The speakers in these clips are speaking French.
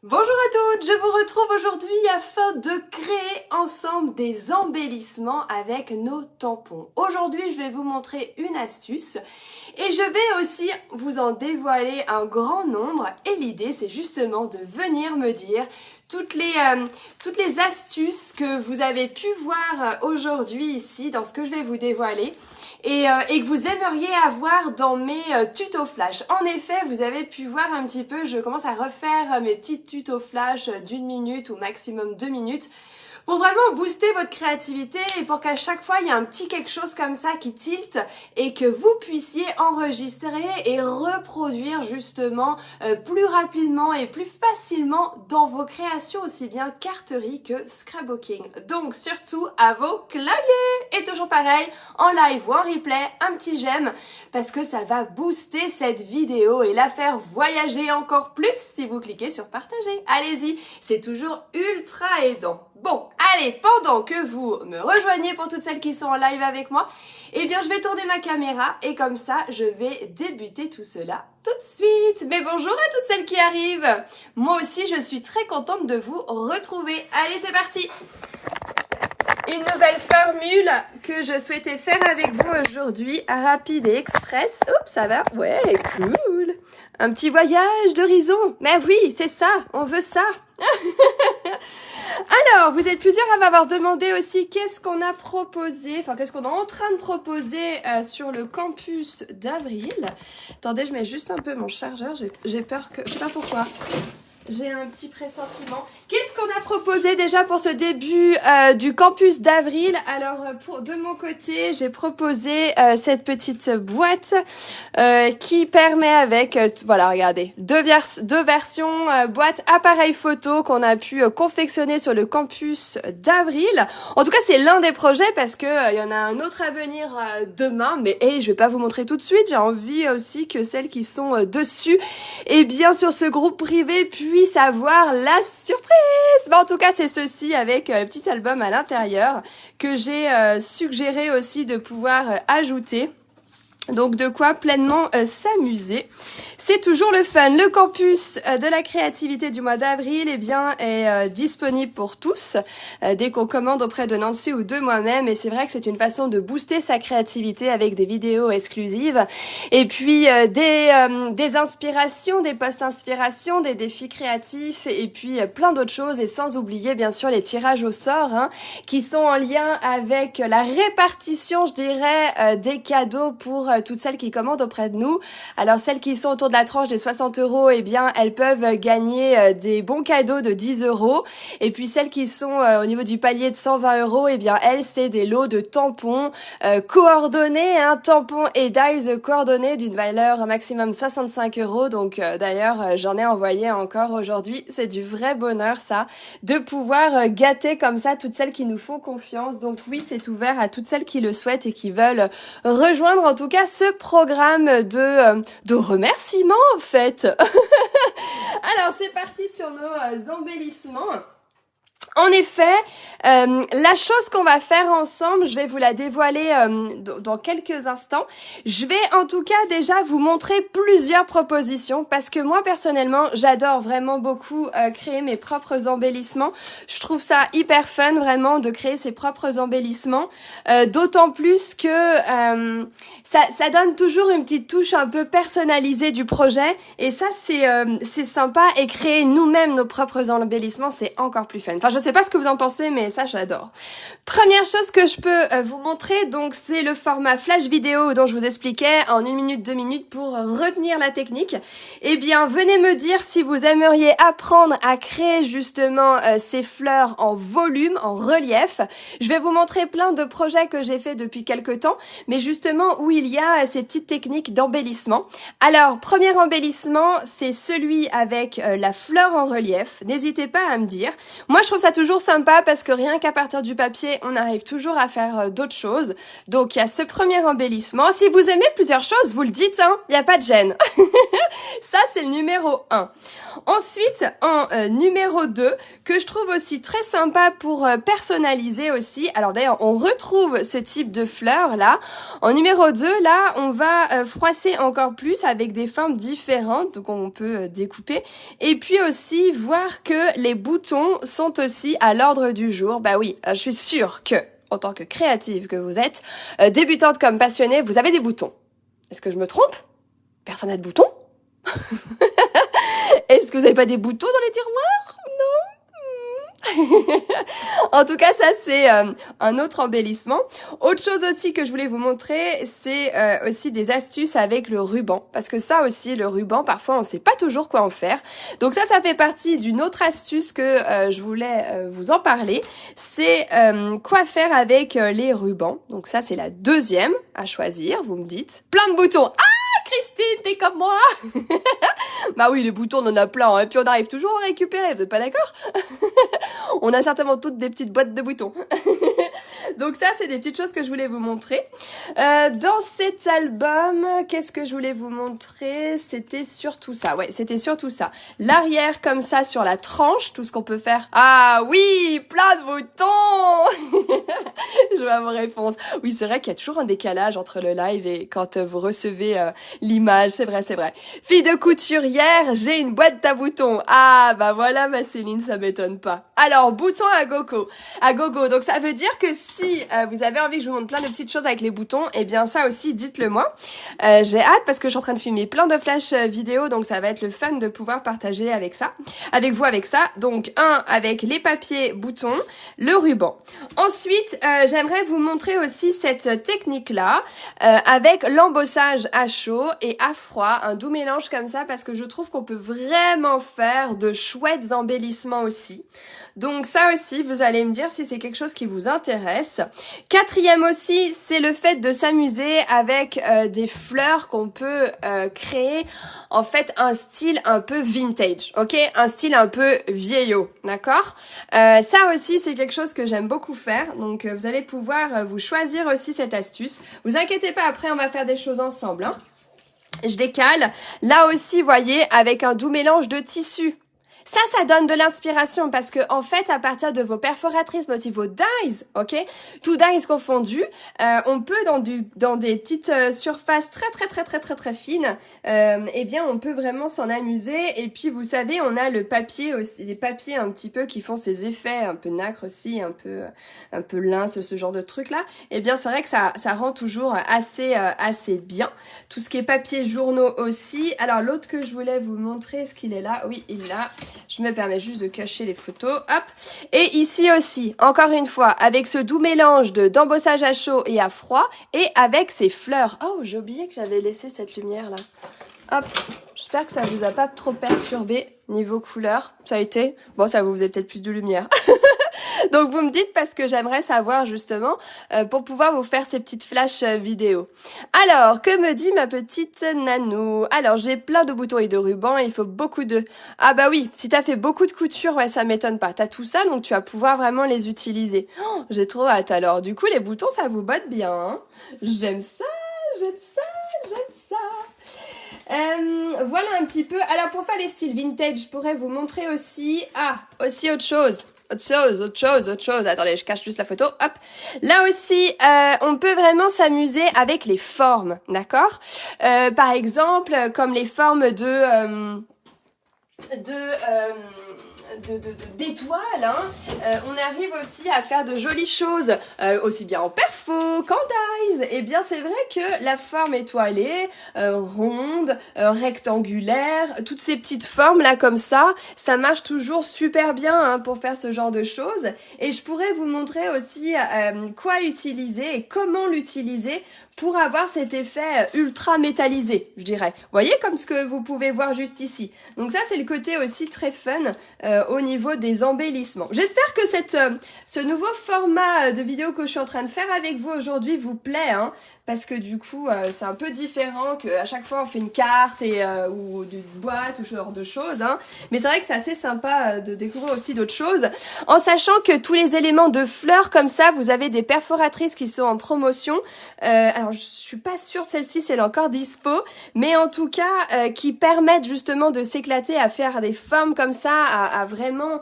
Bonjour à toutes, je vous retrouve aujourd'hui afin de créer ensemble des embellissements avec nos tampons. Aujourd'hui, je vais vous montrer une astuce et je vais aussi vous en dévoiler un grand nombre. Et l'idée, c'est justement de venir me dire toutes les astuces que vous avez pu voir aujourd'hui ici dans ce que je vais vous dévoiler. Et que vous aimeriez avoir dans mes tutos flash. En effet, vous avez pu voir un petit peu, je commence à refaire mes petits tutos flash d'1 minute ou maximum 2 minutes pour vraiment booster votre créativité et pour qu'à chaque fois il y ait un petit quelque chose comme ça qui tilte et que vous puissiez enregistrer et reproduire justement plus rapidement et plus facilement dans vos créations, aussi bien carterie que scrapbooking. Donc surtout à vos claviers! Et toujours pareil, en live ou en replay, un petit j'aime parce que ça va booster cette vidéo et la faire voyager encore plus si vous cliquez sur partager. Allez-y, c'est toujours ultra aidant. Bon, allez, pendant que vous me rejoignez pour toutes celles qui sont en live avec moi, eh bien je vais tourner ma caméra et comme ça je vais débuter tout cela tout de suite. Mais bonjour à toutes celles qui arrivent. Moi aussi je suis très contente de vous retrouver. Allez, c'est parti. Une nouvelle formule que je souhaitais faire avec vous aujourd'hui, rapide et express. Oups, ça va? Ouais, cool. Un petit voyage d'horizon. Mais oui, c'est ça, on veut ça. Alors, vous êtes plusieurs à m'avoir demandé aussi qu'est-ce qu'on a proposé, enfin qu'est-ce qu'on est en train de proposer sur le campus d'Avril. Attendez, je mets juste un peu mon chargeur, j'ai peur que... Je sais pas pourquoi. J'ai un petit pressentiment. Qu'est-ce qu'on a proposé déjà pour ce début du campus d'Avril? Alors, de mon côté, j'ai proposé cette petite boîte qui permet avec, voilà, regardez, deux versions, boîte appareil photo qu'on a pu confectionner sur le campus d'Avril. En tout cas, c'est l'un des projets parce que il y en a un autre à venir demain, mais je vais pas vous montrer tout de suite. J'ai envie aussi que celles qui sont dessus, et bien sur ce groupe privé, puissent avoir la surprise. Bon, en tout cas, c'est ceci avec un petit album à l'intérieur que j'ai suggéré aussi de pouvoir ajouter. Donc de quoi pleinement s'amuser. C'est toujours le fun. Le campus de la créativité du mois d'avril est disponible pour tous dès qu'on commande auprès de Nancy ou de moi-même. Et c'est vrai que c'est une façon de booster sa créativité avec des vidéos exclusives. Et puis des inspirations, des posts-inspirations, des défis créatifs et puis plein d'autres choses. Et sans oublier bien sûr les tirages au sort qui sont en lien avec la répartition, je dirais, des cadeaux pour toutes celles qui commandent auprès de nous. Alors celles qui sont autour de la tranche des 60 €, eh bien elles peuvent gagner des bons cadeaux de 10 €. Et puis celles qui sont au niveau du palier de 120 €, eh bien elles c'est des lots de tampons coordonnés, tampons et dies coordonnés d'une valeur maximum 65 €. Donc d'ailleurs j'en ai envoyé encore aujourd'hui. C'est du vrai bonheur ça, de pouvoir gâter comme ça toutes celles qui nous font confiance. Donc oui, c'est ouvert à toutes celles qui le souhaitent et qui veulent rejoindre en tout cas ce programme de remerciements en fait. Alors c'est parti sur nos embellissements. En effet, la chose qu'on va faire ensemble, je vais vous la dévoiler dans quelques instants. Je vais en tout cas déjà vous montrer plusieurs propositions parce que moi personnellement, j'adore vraiment beaucoup créer mes propres embellissements. Je trouve ça hyper fun vraiment de créer ses propres embellissements, d'autant plus que ça donne toujours une petite touche un peu personnalisée du projet et ça c'est sympa, et créer nous-mêmes nos propres embellissements, c'est encore plus fun. Enfin, je sais pas ce que vous en pensez, mais ça j'adore. Première chose que je peux vous montrer, donc c'est le format flash vidéo dont je vous expliquais en 1 minute, 2 minutes pour retenir la technique. Eh bien, venez me dire si vous aimeriez apprendre à créer justement ces fleurs en volume, en relief. Je vais vous montrer plein de projets que j'ai fait depuis quelques temps, mais justement où il y a ces petites techniques d'embellissement. Alors, premier embellissement, c'est celui avec la fleur en relief. N'hésitez pas à me dire. Moi, je trouve ça toujours sympa parce que rien qu'à partir du papier, on arrive toujours à faire d'autres choses. Donc il y a ce premier embellissement. Si vous aimez plusieurs choses, vous le dites, hein, il n'y a pas de gêne. Ça, c'est le numéro 1. Ensuite, en numéro 2, que je trouve aussi très sympa pour personnaliser aussi. Alors d'ailleurs, on retrouve ce type de fleurs là. En numéro 2, là, on va froisser encore plus avec des formes différentes, donc on peut découper. Et puis aussi voir que les boutons sont aussi à l'ordre du jour. Bah oui, je suis sûre que, en tant que créative que vous êtes, débutante comme passionnée, vous avez des boutons. Est-ce que je me trompe? Personne n'a de boutons? Est-ce que vous n'avez pas des boutons dans les tiroirs? Non. En tout cas, ça c'est un autre embellissement. Autre chose aussi que je voulais vous montrer, c'est aussi des astuces avec le ruban. Parce que ça aussi, le ruban, parfois on ne sait pas toujours quoi en faire. Donc ça fait partie d'une autre astuce que je voulais vous en parler. C'est quoi faire avec les rubans. Donc ça c'est la deuxième à choisir, vous me dites. Plein de boutons. Christine, t'es comme moi. Bah oui, les boutons, on en a plein, hein, et puis on arrive toujours à en récupérer, vous êtes pas d'accord? On a certainement toutes des petites boîtes de boutons. Donc ça, c'est des petites choses que je voulais vous montrer. Dans cet album, qu'est-ce que je voulais vous montrer? C'était surtout ça, ouais, c'était surtout ça. L'arrière comme ça sur la tranche, tout ce qu'on peut faire. Ah oui, plein de boutons. Je vois vos réponses. Oui, c'est vrai qu'il y a toujours un décalage entre le live et quand vous recevez l'image, c'est vrai, c'est vrai. Fille de couturière, j'ai une boîte à boutons. Ah, bah voilà ma Céline, ça m'étonne pas. Alors, boutons à gogo. Donc ça veut dire que si vous avez envie que je vous montre plein de petites choses avec les boutons, eh bien ça aussi, dites-le moi. J'ai hâte parce que je suis en train de filmer plein de flash vidéo, donc ça va être le fun de pouvoir partager avec vous avec ça. Donc un avec les papiers boutons, le ruban. Ensuite, j'aimerais vous montrer aussi cette technique-là avec l'embossage à chaud et à froid, un doux mélange comme ça parce que je trouve qu'on peut vraiment faire de chouettes embellissements aussi. Donc ça aussi, vous allez me dire si c'est quelque chose qui vous intéresse. Quatrième aussi, c'est le fait de s'amuser avec des fleurs qu'on peut créer, en fait, un style un peu vintage, ok? Un style un peu vieillot, d'accord? Ça aussi, c'est quelque chose que j'aime beaucoup faire, donc vous allez pouvoir vous choisir aussi cette astuce. Vous inquiétez pas, après on va faire des choses ensemble, hein. Je décale. Là aussi, voyez, avec un doux mélange de tissus. Ça donne de l'inspiration parce que en fait, à partir de vos perforatrices, mais aussi vos dies, ok, tout dies confondu, on peut dans des petites surfaces très fines, eh bien, on peut vraiment s'en amuser. Et puis, vous savez, on a le papier aussi, des papiers un petit peu qui font ces effets un peu nacre aussi, un peu lin, ce genre de truc là. Eh bien, c'est vrai que ça rend toujours assez bien. Tout ce qui est papier journaux aussi. Alors, l'autre que je voulais vous montrer, est-ce qu'il est là? Oui, il est là. Je me permets juste de cacher les photos. Hop. Et ici aussi, encore une fois, avec ce doux mélange d'embossage à chaud et à froid, et avec ces fleurs. Oh, j'ai oublié que j'avais laissé cette lumière là. Hop. J'espère que ça vous a pas trop perturbé niveau couleur. Ça a été? Bon, ça vous faisait peut-être plus de lumière. Donc vous me dites parce que j'aimerais savoir justement pour pouvoir vous faire ces petites flashs vidéo. Alors, que me dit ma petite Nanou? Alors, j'ai plein de boutons et de rubans et il faut beaucoup de... Ah bah oui, si t'as fait beaucoup de couture, ouais, ça m'étonne pas. T'as tout ça, donc tu vas pouvoir vraiment les utiliser. Oh, j'ai trop hâte alors. Du coup, les boutons, ça vous botte bien, hein? J'aime ça, j'aime ça, j'aime ça. Voilà un petit peu. Alors, pour faire les styles vintage, je pourrais vous montrer aussi... Ah, aussi autre chose. Autre chose. Attendez, je cache juste la photo. Hop. Là aussi, on peut vraiment s'amuser avec les formes, d'accord? Par exemple, comme les formes d'étoiles, hein. On arrive aussi à faire de jolies choses, aussi bien en perfo qu'en dies. Et bien c'est vrai que la forme étoilée, ronde, rectangulaire, toutes ces petites formes là comme ça marche toujours super bien, hein, pour faire ce genre de choses. Et je pourrais vous montrer aussi quoi utiliser et comment l'utiliser pour avoir cet effet ultra métallisé, je dirais. Vous voyez, comme ce que vous pouvez voir juste ici. Donc ça, c'est le côté aussi très fun au niveau des embellissements. J'espère que ce nouveau format de vidéo que je suis en train de faire avec vous aujourd'hui vous plaît, hein, parce que du coup c'est un peu différent que à chaque fois on fait une carte et ou une boîte ou ce genre de choses, hein. Mais c'est vrai que c'est assez sympa de découvrir aussi d'autres choses, en sachant que tous les éléments de fleurs comme ça, vous avez des perforatrices qui sont en promotion. Alors je suis pas sûre de celle-ci si elle est encore dispo, mais en tout cas qui permettent justement de s'éclater à faire des formes comme ça, à vraiment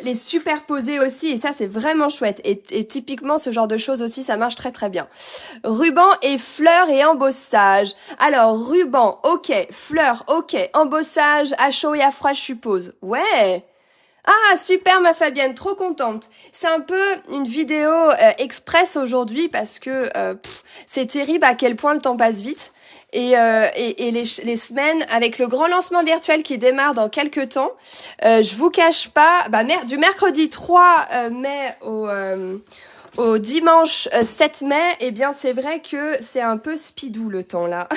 les superposer aussi, et ça c'est vraiment chouette. Et typiquement ce genre de choses aussi, ça marche très très bien. Ruban et fleurs et embossage. Alors ruban, ok, fleurs, ok, embossage à chaud et à froid je suppose. Ouais. Ah, super ma Fabienne, trop contente. C'est un peu une vidéo express aujourd'hui parce que c'est terrible à quel point le temps passe vite. Et les semaines, avec le grand lancement virtuel qui démarre dans quelques temps, je vous cache pas, du mercredi 3 mai au dimanche 7 mai, eh bien c'est vrai que c'est un peu speedou le temps là.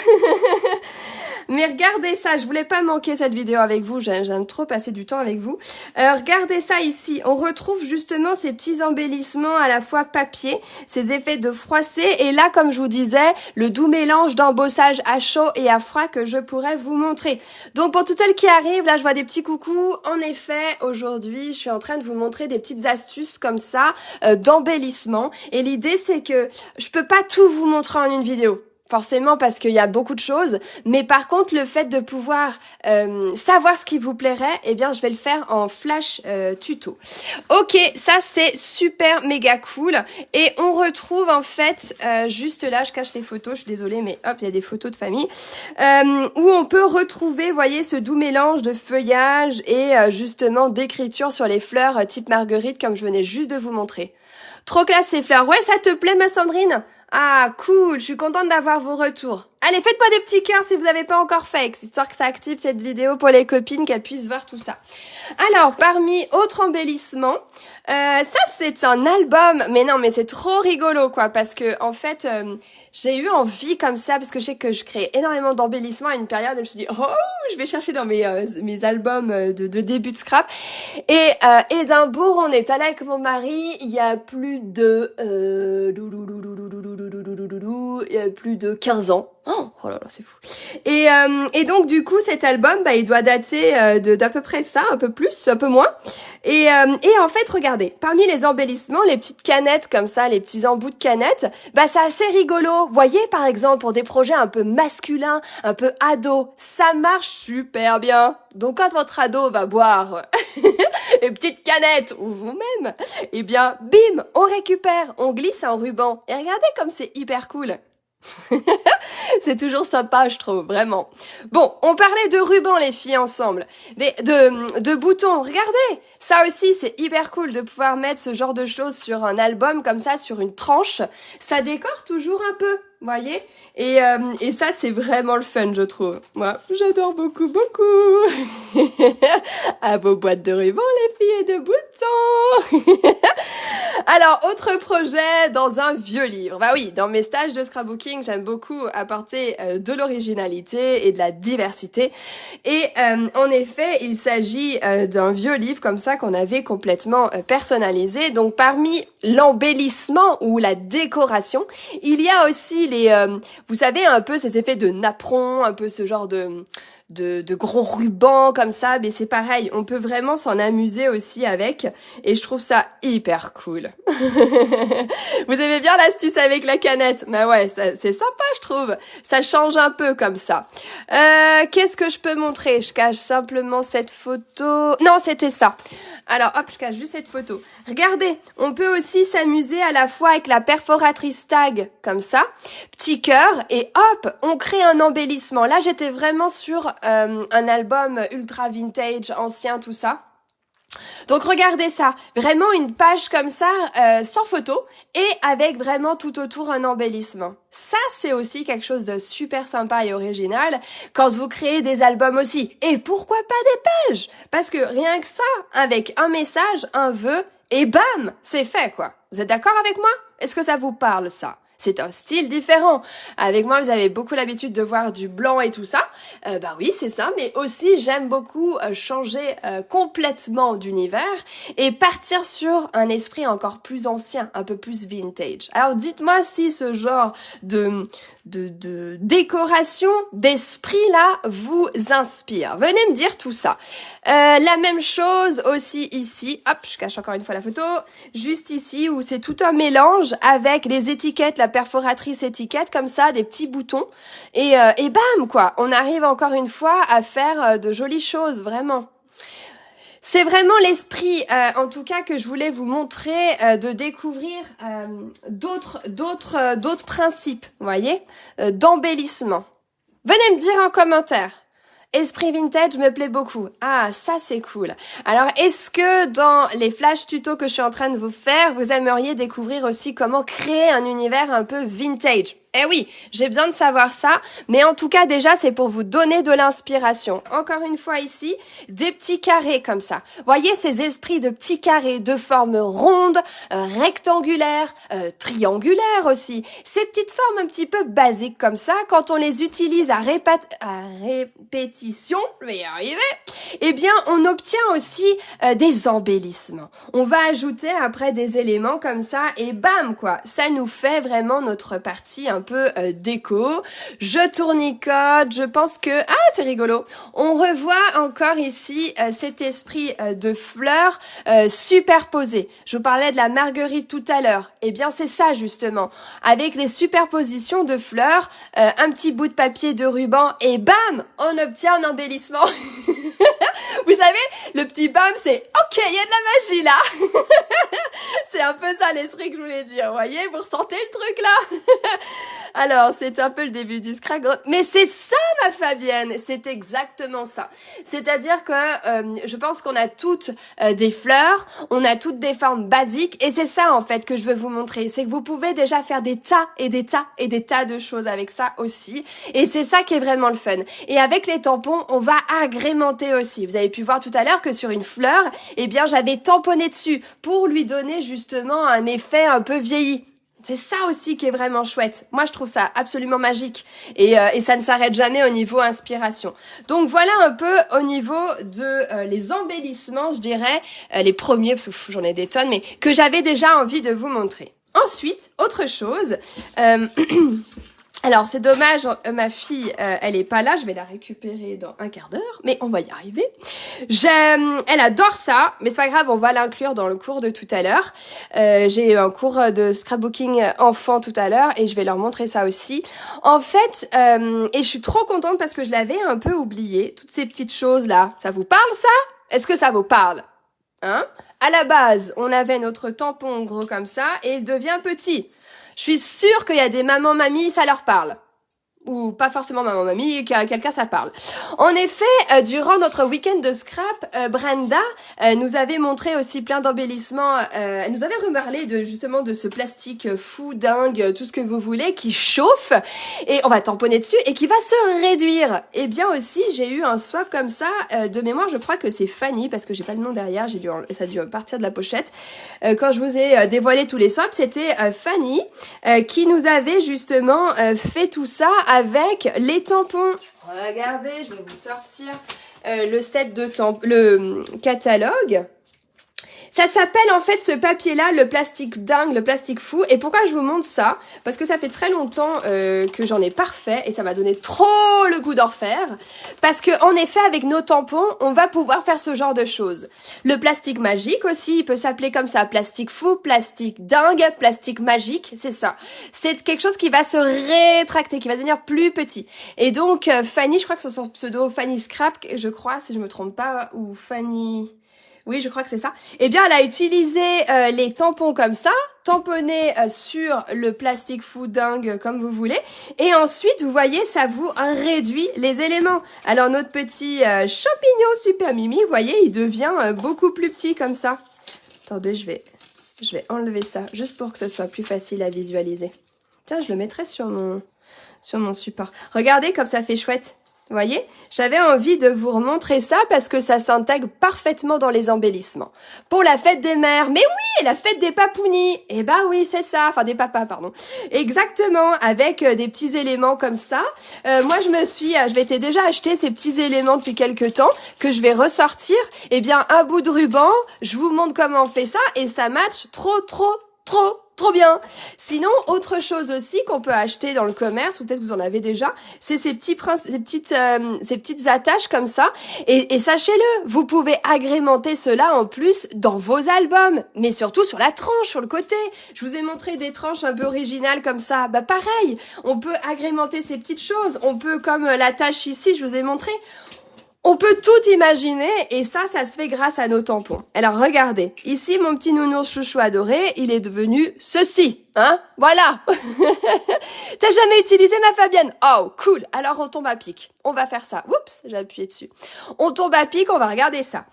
Mais regardez ça, je voulais pas manquer cette vidéo avec vous, j'aime trop passer du temps avec vous. Regardez ça ici, on retrouve justement ces petits embellissements à la fois papier, ces effets de froissé, et là comme je vous disais, le doux mélange d'embossage à chaud et à froid que je pourrais vous montrer. Donc pour toutes celles qui arrivent, là je vois des petits coucous, en effet aujourd'hui je suis en train de vous montrer des petites astuces comme ça d'embellissement, et l'idée c'est que je peux pas tout vous montrer en une vidéo. Forcément parce qu'il y a beaucoup de choses, mais par contre le fait de pouvoir savoir ce qui vous plairait, eh bien je vais le faire en flash tuto. Ok, ça c'est super méga cool, et on retrouve en fait juste là, je cache les photos, je suis désolée mais hop, il y a des photos de famille, où on peut retrouver, voyez, ce doux mélange de feuillage et justement d'écriture sur les fleurs type marguerite comme je venais juste de vous montrer. Trop classe ces fleurs, ouais ça te plaît ma Sandrine ? Ah, cool, je suis contente d'avoir vos retours. Allez, faites-moi des petits cœurs si vous n'avez pas encore fait, histoire que ça active cette vidéo pour les copines, qu'elles puissent voir tout ça. Alors, parmi autres embellissements, ça c'est un album, mais non, mais c'est trop rigolo, quoi, parce que en fait, j'ai eu envie comme ça, parce que je sais que je crée énormément d'embellissements à une période, et je me suis dit, oh, je vais chercher dans mes albums de début de scrap. Et d'un bourg, on est allé avec mon mari, il y a plus de, il y a plus de 15 ans. Oh là là, c'est fou. Et donc, du coup, cet album, il doit dater d'à peu près ça, un peu plus, un peu moins. Et en fait, regardez, parmi les embellissements, les petites canettes comme ça, les petits embouts de canettes, c'est assez rigolo. Voyez, par exemple, pour des projets un peu masculins, un peu ado, ça marche super bien. Donc, quand votre ado va boire une petite canette, ou vous-même, eh bien, bim, on récupère, on glisse un ruban. Et regardez comme c'est hyper cool. C'est toujours sympa, je trouve, vraiment. Bon, on parlait de rubans, les filles, ensemble. Mais de boutons, regardez. Ça aussi, c'est hyper cool de pouvoir mettre ce genre de choses sur un album, comme ça, sur une tranche. Ça décore toujours un peu, voyez. Et ça, c'est vraiment le fun, je trouve. Moi, j'adore beaucoup, beaucoup. À vos boîtes de rubans, les filles, et de boutons. Alors, autre projet dans un vieux livre. Bah oui, dans mes stages de scrapbooking, j'aime beaucoup apporter de l'originalité et de la diversité. Et en effet, il s'agit d'un vieux livre comme ça qu'on avait complètement personnalisé. Donc, parmi l'embellissement ou la décoration, il y a aussi vous savez, un peu ces effets de napperon, un peu ce genre de gros rubans comme ça, mais c'est pareil, on peut vraiment s'en amuser aussi avec, et je trouve ça hyper cool. Vous aimez bien l'astuce avec la canette? Bah ouais, c'est sympa, je trouve. Ça change un peu comme ça. Qu'est-ce que je peux montrer? Je cache simplement cette photo. Non, c'était ça. Alors hop, je cache juste cette photo. Regardez, on peut aussi s'amuser à la fois avec la perforatrice tag, comme ça, petit cœur, et hop, on crée un embellissement. Là, j'étais vraiment sur un album ultra vintage, ancien, tout ça. Donc regardez ça, vraiment une page comme ça, sans photo, et avec vraiment tout autour un embellissement. Ça, c'est aussi quelque chose de super sympa et original quand vous créez des albums aussi. Et pourquoi pas des pages? Parce que rien que ça, avec un message, un vœu, et bam, c'est fait quoi. Vous êtes d'accord avec moi? Est-ce que ça vous parle ça? C'est un style différent. Avec moi, vous avez beaucoup l'habitude de voir du blanc et tout ça. Bah oui, c'est ça. Mais aussi, j'aime beaucoup changer complètement d'univers et partir sur un esprit encore plus ancien, un peu plus vintage. Alors, dites-moi si ce genre de décoration, d'esprit là vous inspire. Venez me dire tout ça. La même chose aussi ici. Hop, je cache encore une fois la photo. Juste ici où c'est tout un mélange avec les étiquettes, la perforatrice étiquette comme ça, des petits boutons. Et bam quoi, on arrive encore une fois à faire de jolies choses, vraiment. C'est vraiment l'esprit, en tout cas, que je voulais vous montrer, de découvrir d'autres principes, vous voyez, d'embellissement. Venez me dire en commentaire. Esprit vintage me plaît beaucoup. Ah, ça c'est cool. Alors, est-ce que dans les flash tutos que je suis en train de vous faire, vous aimeriez découvrir aussi comment créer un univers un peu vintage? Eh oui, j'ai besoin de savoir ça, mais en tout cas déjà c'est pour vous donner de l'inspiration. Encore une fois ici, des petits carrés comme ça. Voyez ces esprits de petits carrés de forme ronde, rectangulaire, triangulaire aussi. Ces petites formes un petit peu basiques comme ça, quand on les utilise à répétition, je vais y arriver, eh bien on obtient aussi des embellissements. On va ajouter après des éléments comme ça et bam quoi, ça nous fait vraiment notre partie un peu déco. Je tournicote, je pense que... Ah, c'est rigolo. On revoit encore ici cet esprit de fleurs superposées. Je vous parlais de la marguerite tout à l'heure. Eh bien, c'est ça justement. Avec les superpositions de fleurs, un petit bout de papier de ruban et bam, on obtient un embellissement. Vous savez, le petit bam, c'est OK, il y a de la magie là. C'est un peu ça l'esprit que je voulais dire. Vous voyez, vous ressentez le truc là? Alors, c'est un peu le début du scrag, mais c'est ça ma Fabienne, c'est exactement ça. C'est-à-dire que je pense qu'on a toutes des fleurs, on a toutes des formes basiques et c'est ça en fait que je veux vous montrer. C'est que vous pouvez déjà faire des tas et des tas et des tas de choses avec ça aussi et c'est ça qui est vraiment le fun. Et avec les tampons, on va agrémenter aussi. Vous avez pu voir tout à l'heure que sur une fleur, eh bien j'avais tamponné dessus pour lui donner justement un effet un peu vieilli. C'est ça aussi qui est vraiment chouette. Moi, je trouve ça absolument magique. Et ça ne s'arrête jamais au niveau inspiration. Donc, voilà un peu au niveau de les embellissements, je dirais, les premiers, parce que j'en ai des tonnes, mais que j'avais déjà envie de vous montrer. Ensuite, autre chose... Alors, c'est dommage, ma fille, elle est pas là, je vais la récupérer dans un quart d'heure, mais on va y arriver. Elle adore ça, mais c'est pas grave, on va l'inclure dans le cours de tout à l'heure. J'ai eu un cours de scrapbooking enfant tout à l'heure et je vais leur montrer ça aussi. En fait, et je suis trop contente parce que je l'avais un peu oublié, toutes ces petites choses-là. Ça vous parle, ça? Est-ce que ça vous parle? Hein? À la base, on avait notre tampon gros comme ça et il devient petit. Je suis sûre qu'il y a des mamans-mamies, ça leur parle. Ou pas forcément maman-mamie, qu'à quelqu'un ça parle. En effet, durant notre week-end de scrap, Brenda nous avait montré aussi plein d'embellissements. Elle nous avait reparlé justement de ce plastique fou, dingue, tout ce que vous voulez, qui chauffe, et on va tamponner dessus, et qui va se réduire. Et bien aussi, j'ai eu un swap comme ça, de mémoire, je crois que c'est Fanny, parce que j'ai pas le nom derrière, ça a dû partir de la pochette. Quand je vous ai dévoilé tous les swaps, c'était Fanny qui nous avait justement fait tout ça avec les tampons. Regardez, je vais vous sortir le set de tampons, le catalogue. Ça s'appelle en fait ce papier-là, le plastique dingue, le plastique fou. Et pourquoi je vous montre ça? Parce que ça fait très longtemps que j'en ai pas refait et ça m'a donné trop le goût d'en refaire. Parce que en effet, avec nos tampons, on va pouvoir faire ce genre de choses. Le plastique magique aussi, il peut s'appeler comme ça. Plastique fou, plastique dingue, plastique magique, c'est ça. C'est quelque chose qui va se rétracter, qui va devenir plus petit. Et donc, Fanny, je crois que c'est son pseudo, Fanny Scrap, je crois, si je me trompe pas, ou Fanny... Oui, je crois que c'est ça. Eh bien, elle a utilisé les tampons comme ça, tamponnés sur le plastique fou dingue comme vous voulez. Et ensuite, vous voyez, ça vous réduit les éléments. Alors, notre petit champignon super mimi, vous voyez, il devient beaucoup plus petit comme ça. Attendez, je vais enlever ça, juste pour que ce soit plus facile à visualiser. Tiens, je le mettrai sur mon support. Regardez comme ça fait chouette. Vous voyez, j'avais envie de vous remontrer ça parce que ça s'intègre parfaitement dans les embellissements. Pour la fête des mères, mais oui, la fête des papounis. Eh ben oui, c'est ça, enfin des papas, pardon. Exactement, avec des petits éléments comme ça. Moi, je m'étais déjà acheté ces petits éléments depuis quelques temps que je vais ressortir. Eh bien, un bout de ruban, je vous montre comment on fait ça et ça match trop bien. Sinon, autre chose aussi qu'on peut acheter dans le commerce, ou peut-être que vous en avez déjà, c'est ces petites attaches comme ça. Et sachez-le, vous pouvez agrémenter cela en plus dans vos albums, mais surtout sur la tranche, sur le côté. Je vous ai montré des tranches un peu originales comme ça. Bah pareil, on peut agrémenter ces petites choses. On peut, comme l'attache ici, je vous ai montré. On peut tout imaginer et ça se fait grâce à nos tampons. Alors regardez, ici mon petit nounours chouchou adoré, il est devenu ceci, hein. Voilà. T'as jamais utilisé ma Fabienne? Oh, cool. Alors on tombe à pic. On va faire ça. Oups, j'ai appuyé dessus. On tombe à pic, on va regarder ça.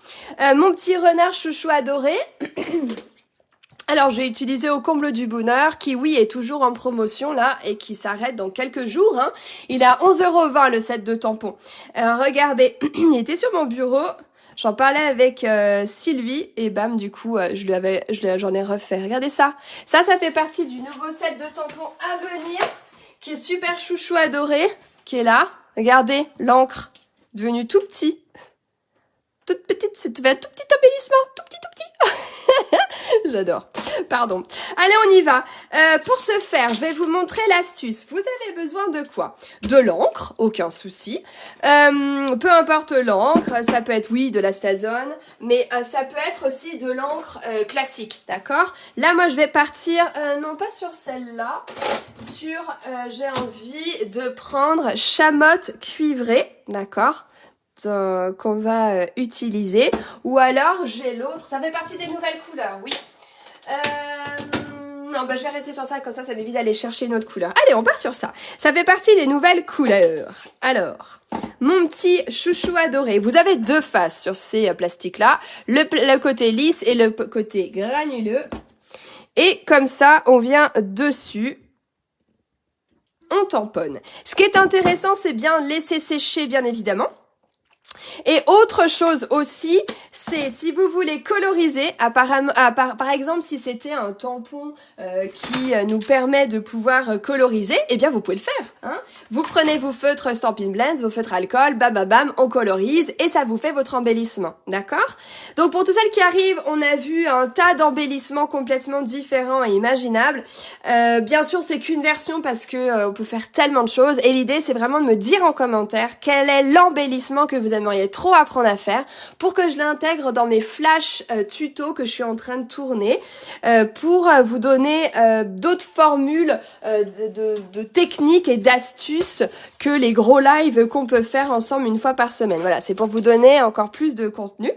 Mon petit renard chouchou adoré. Alors, je vais utiliser au comble du bonheur, qui, oui, est toujours en promotion, là, et qui s'arrête dans quelques jours, hein. Il est à 11,20 € le set de tampons. Regardez, il était sur mon bureau, j'en parlais avec Sylvie, et bam, du coup, j'en ai refait. Regardez ça. Ça fait partie du nouveau set de tampons à venir, qui est super chouchou adoré, qui est là. Regardez, l'encre, devenu tout petit. Toute petite, c'est tout petit embellissement, tout petit. J'adore. Pardon. Allez, on y va. Pour ce faire, je vais vous montrer l'astuce. Vous avez besoin de quoi? De l'encre, aucun souci. Peu importe l'encre, ça peut être, oui, de la Stazone, mais ça peut être aussi de l'encre classique, d'accord? Là, moi, je vais partir, non pas sur celle-là, j'ai envie de prendre chamotte cuivrée, d'accord? Qu'on va utiliser, ou alors j'ai l'autre, ça fait partie des nouvelles couleurs, oui. Non, bah je vais rester sur ça, comme ça m'évite d'aller chercher une autre couleur. Allez, on part sur ça. Ça fait partie des nouvelles couleurs. Alors, mon petit chouchou adoré, vous avez deux faces sur ces plastiques-là, le côté lisse et le côté granuleux. Et comme ça, on vient dessus. On tamponne. Ce qui est intéressant, c'est bien laisser sécher, bien évidemment. Et autre chose aussi, c'est si vous voulez coloriser, par exemple si c'était un tampon qui nous permet de pouvoir coloriser, eh bien vous pouvez le faire. Hein. Vous prenez vos feutres Stampin' Blends, vos feutres alcool, bam bam bam, on colorise et ça vous fait votre embellissement. D'accord? Donc pour toutes celles qui arrivent, on a vu un tas d'embellissements complètement différents et imaginables. Bien sûr c'est qu'une version parce que on peut faire tellement de choses et l'idée c'est vraiment de me dire en commentaire quel est l'embellissement que vous aimeriez trop apprendre à faire pour que je l'intègre dans mes flash tutos que je suis en train de tourner pour vous donner d'autres formules de techniques et d'astuces que les gros lives qu'on peut faire ensemble une fois par semaine. Voilà, c'est pour vous donner encore plus de contenu.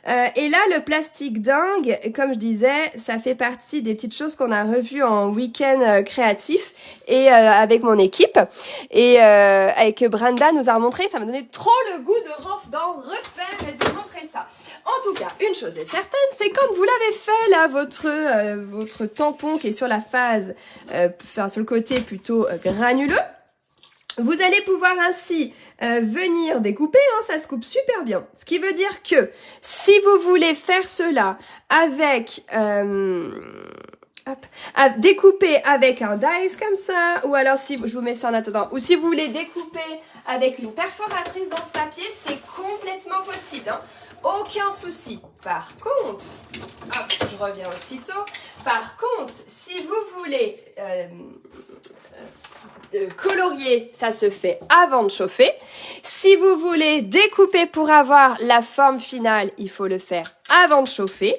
Et là, le plastique dingue, comme je disais, ça fait partie des petites choses qu'on a revues en week-end créatif et avec mon équipe. Et avec Brenda nous a remontré, ça m'a donné trop le goût d'en refaire et de vous montrer ça. En tout cas, une chose est certaine, c'est quand vous l'avez fait là, votre tampon qui est sur la phase, sur le côté plutôt granuleux, vous allez pouvoir ainsi venir découper, hein, ça se coupe super bien. Ce qui veut dire que si vous voulez faire cela avec découper avec un dice comme ça, ou alors si je vous mets ça en attendant, ou si vous voulez découper avec une perforatrice dans ce papier, c'est complètement possible. Hein. Aucun souci. Par contre, hop, je reviens aussitôt. Par contre, si vous voulez colorier, ça se fait avant de chauffer. Si vous voulez découper pour avoir la forme finale, il faut le faire avant de chauffer.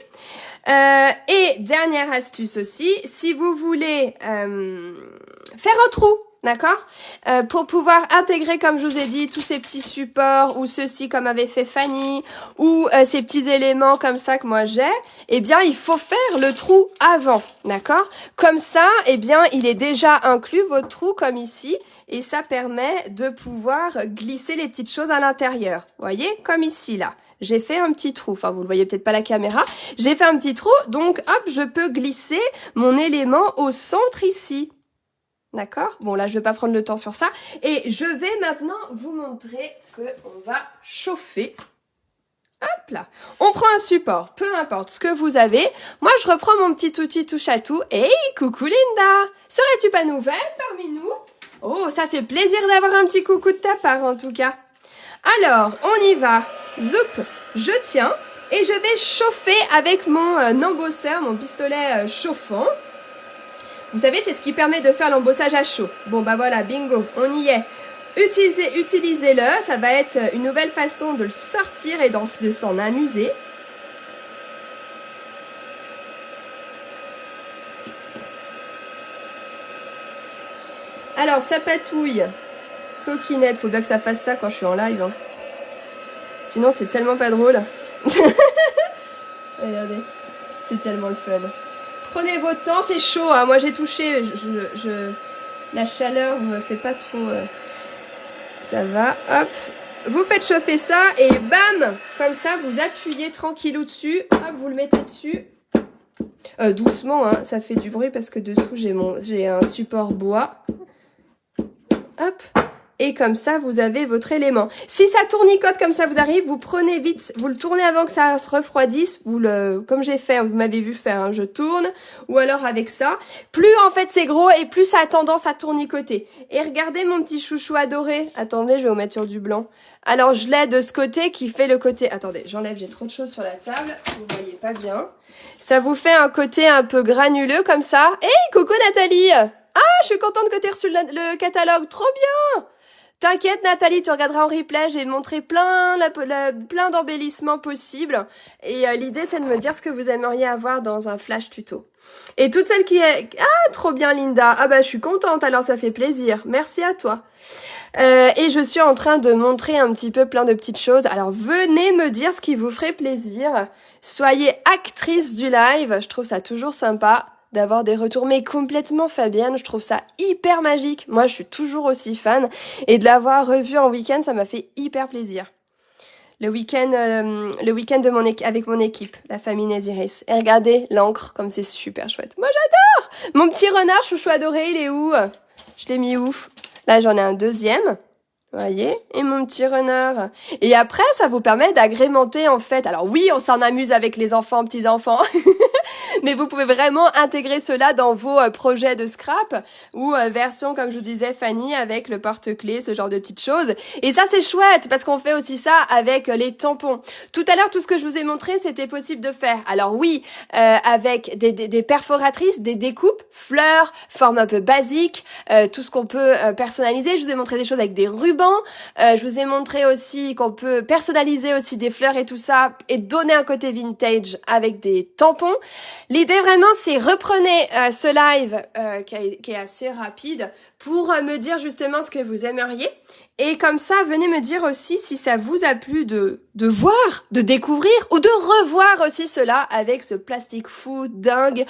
Et dernière astuce aussi, si vous voulez faire un trou, d'accord, pour pouvoir intégrer, comme je vous ai dit, tous ces petits supports ou ceci comme avait fait Fanny ou ces petits éléments comme ça que moi j'ai, eh bien il faut faire le trou avant, d'accord. Comme ça, eh bien il est déjà inclus votre trou comme ici et ça permet de pouvoir glisser les petites choses à l'intérieur. Vous voyez, comme ici là. J'ai fait un petit trou, enfin vous le voyez peut-être pas à la caméra, j'ai fait un petit trou, donc hop, je peux glisser mon élément au centre ici. D'accord? Bon, là, je vais pas prendre le temps sur ça. Et je vais maintenant vous montrer qu'on va chauffer. Hop là. On prend un support, peu importe ce que vous avez. Moi, je reprends mon petit outil touche à tout. Hey, coucou Linda! Serais-tu pas nouvelle parmi nous? Oh, ça fait plaisir d'avoir un petit coucou de ta part, en tout cas. Alors, on y va. Zoup, je tiens. Et je vais chauffer avec mon embosseur, mon pistolet chauffant. Vous savez, c'est ce qui permet de faire l'embossage à chaud. Bon, bah voilà, bingo, on y est. Utilisez-le, ça va être une nouvelle façon de le sortir et de s'en amuser. Alors, ça patouille. Coquinette, faut bien que ça fasse ça quand je suis en live. Hein. Sinon, c'est tellement pas drôle. Regardez, c'est tellement le fun. Prenez votre temps, c'est chaud, hein. Moi j'ai touché, la chaleur me fait pas trop... Ça va, hop. Vous faites chauffer ça et bam, comme ça vous appuyez tranquillou dessus, hop, vous le mettez dessus. Doucement, hein, ça fait du bruit parce que dessous j'ai un support bois. Hop. Et comme ça, vous avez votre élément. Si ça tournicote comme ça vous arrive, vous prenez vite, vous le tournez avant que ça se refroidisse, comme j'ai fait, vous m'avez vu faire, hein, je tourne, ou alors avec ça. Plus en fait c'est gros et plus ça a tendance à tournicoter. Et regardez mon petit chouchou adoré. Attendez, je vais vous mettre sur du blanc. Alors je l'ai de ce côté qui fait le côté... Attendez, j'enlève, j'ai trop de choses sur la table, vous voyez pas bien. Ça vous fait un côté un peu granuleux comme ça. Hey, coucou Nathalie! Ah, je suis contente que tu aies reçu le catalogue, trop bien! T'inquiète Nathalie, tu regarderas en replay, j'ai montré plein d'embellissements possibles. Et l'idée c'est de me dire ce que vous aimeriez avoir dans un flash tuto. Et toute celle qui est... Ah, trop bien Linda. Ah bah je suis contente, alors ça fait plaisir. Merci à toi. Et je suis en train de montrer un petit peu plein de petites choses. Alors venez me dire ce qui vous ferait plaisir. Soyez actrice du live, je trouve ça toujours sympa d'avoir des retours, mais complètement Fabienne, je trouve ça hyper magique. Moi, je suis toujours aussi fan, et de l'avoir revu en week-end, ça m'a fait hyper plaisir. Le week-end avec mon équipe, la famille Néziris. Et regardez l'encre, comme c'est super chouette. Moi, j'adore! Mon petit renard chouchou adoré, il est où? Je l'ai mis où? Là, j'en ai un deuxième. Vous voyez? Et mon petit renard. Et après, ça vous permet d'agrémenter, en fait. Alors oui, on s'en amuse avec les enfants, petits-enfants. Mais vous pouvez vraiment intégrer cela dans vos projets de scrap ou version, comme je vous disais, Fanny, avec le porte-clés, ce genre de petites choses. Et ça, c'est chouette parce qu'on fait aussi ça avec les tampons. Tout à l'heure, tout ce que je vous ai montré, c'était possible de faire. Alors oui, avec des perforatrices, des découpes, fleurs, forme un peu basique, tout ce qu'on peut personnaliser. Je vous ai montré des choses avec des rubans. Je vous ai montré aussi qu'on peut personnaliser aussi des fleurs et tout ça et donner un côté vintage avec des tampons. L'idée vraiment c'est reprenez ce live qui est assez rapide pour me dire justement ce que vous aimeriez et comme ça venez me dire aussi si ça vous a plu de voir, de découvrir ou de revoir aussi cela avec ce plastic fou dingue,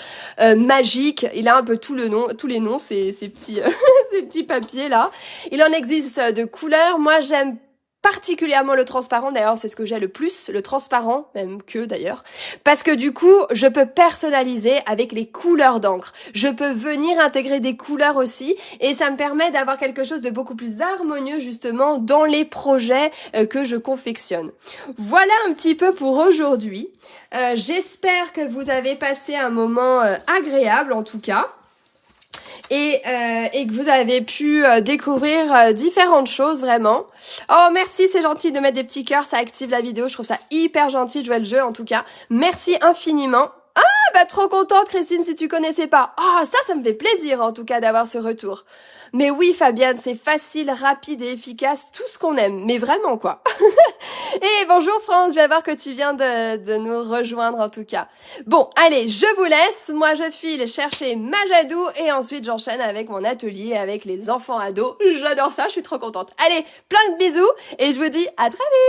magique. Il a un peu tous les noms, ces petits ces petits papiers là. Il en existe de couleurs. Moi j'aime particulièrement le transparent, d'ailleurs c'est ce que j'ai le plus, le transparent, même que d'ailleurs, parce que du coup je peux personnaliser avec les couleurs d'encre, je peux venir intégrer des couleurs aussi et ça me permet d'avoir quelque chose de beaucoup plus harmonieux justement dans les projets que je confectionne. Voilà un petit peu pour aujourd'hui, j'espère que vous avez passé un moment agréable en tout cas. Et que vous avez pu découvrir différentes choses vraiment. Oh merci, c'est gentil de mettre des petits cœurs, ça active la vidéo, je trouve ça hyper gentil de jouer le jeu en tout cas. Merci infiniment. Ah bah trop contente Christine si tu connaissais pas. Ah ça me fait plaisir en tout cas d'avoir ce retour. Mais oui Fabienne, c'est facile, rapide et efficace, tout ce qu'on aime, mais vraiment quoi. Et bonjour France, je vais voir que tu viens de nous rejoindre en tout cas. Bon, allez, je vous laisse, moi je file chercher ma Jadou et ensuite j'enchaîne avec mon atelier avec les enfants ados. J'adore ça, je suis trop contente. Allez, plein de bisous et je vous dis à très vite.